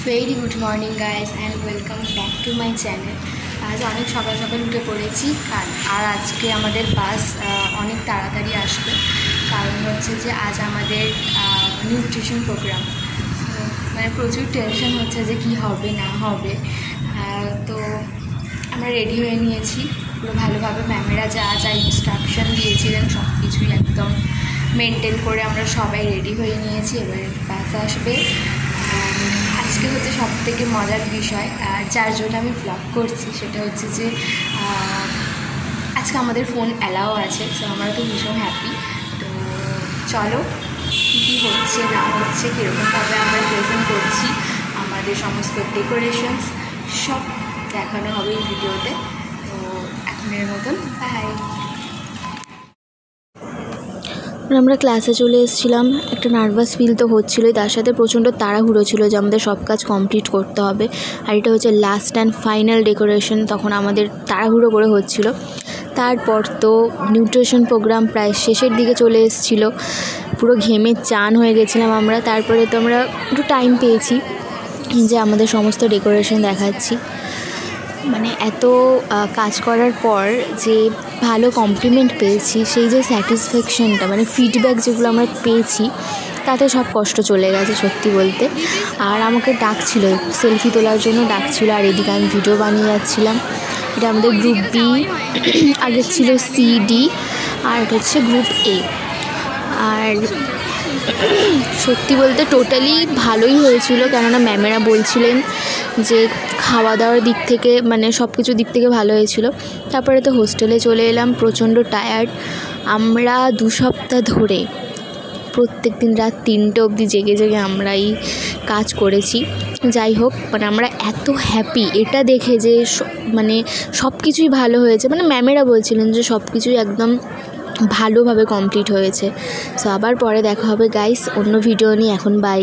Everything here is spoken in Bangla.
Very good morning guys and welcome back to my channel. আজ অনেক সকাল সকাল উঠে পড়েছি আর আজকে আমাদের বাস অনেক তাড়াতাড়ি আসবে, কারণ হচ্ছে যে আজ আমাদের নিউট্রিশন প্রোগ্রাম। মানে প্রচুর টেনশন হচ্ছে যে কি হবে না হবে। তো আমরা রেডি হয়ে নিয়েছি পুরো ভালোভাবে। ম্যামেরা যা যা ইনস্ট্রাকশন দিয়েছিলেন সব কিছুই একদম মেনটেন করে আমরা সবাই রেডি হয়ে নিয়েছি। এবার বাস আসবে। আজকে হচ্ছে সবথেকে মজার বিষয়, আর যার জন্য আমি ভ্লগ করছি সেটা হচ্ছে যে আজকে আমাদের ফোন অ্যালাও আছে। সো আমরা তো ভীষণ হ্যাপি। তো চলো কী কী হচ্ছে না হচ্ছে, কীরকমভাবে আমরা প্রেজেন্ট করছি, আমাদের সমস্ত ডেকোরেশনস সব দেখানো হবে এই ভিডিওতে। তো এখনের মতন বাই। আমরা ক্লাসে চলে এসেছিলাম। একটা নার্ভাস ফিল তো হচ্ছিলোই, তার সাথে প্রচণ্ড তাড়াহুড়ো ছিল যে আমাদের সব কাজ কমপ্লিট করতে হবে। আর এটা হচ্ছে লাস্ট অ্যান্ড ফাইনাল ডেকোরেশন, তখন আমাদের তাড়াহুড়ো করে হচ্ছিলো। তারপর তো নিউট্রিশন প্রোগ্রাম প্রায় শেষের দিকে চলে এসেছিলো, পুরো ঘেমে চান হয়ে গেছিলাম আমরা। তারপরে তো আমরা একটু টাইম পেয়েছি যে আমাদের সমস্ত ডেকোরেশন দেখাচ্ছি। মানে এত কাজ করার পর যে ভালো কমপ্লিমেন্ট পেয়েছি, সেই যে স্যাটিসফ্যাকশনটা, মানে ফিডব্যাক যেগুলো আমরা পেয়েছি, তাতে সব কষ্ট চলে গেছে সত্যি বলতে। আর আমাকে ডাকছিল সেলফি তোলার জন্য ডাকছিল, আর এদিকে আমি ভিডিও বানিয়ে যাচ্ছিলাম। এটা আমাদের গ্রুপ বি, আগে ছিল সি ডি, আর এটা হচ্ছে গ্রুপ এ। আর সত্যি বলতে টোটালি ভালোই হয়েছিল, কেননা ম্যামেরা বলছিলেন যে খাওয়া দাওয়ার দিক থেকে মানে সব কিছুর দিক থেকে ভালো হয়েছিল। তারপরে তো হোস্টেলে চলে এলাম, প্রচণ্ড টায়ার্ড। আমরা 2 সপ্তাহ ধরে প্রত্যেক দিন রাত 3টে অবধি জেগে জেগে আমরা এই কাজ করেছি। যাই হোক, মানে আমরা এত হ্যাপি এটা দেখে যে মানে সব কিছুই ভালো হয়েছে। মানে ম্যামেরা বলছিলেন যে সব কিছুই একদম ভালোভাবে কমপ্লিট হয়েছে। সো আবার পরে দেখা হবে গাইস অন্য ভিডিও নিয়ে। এখন বাই।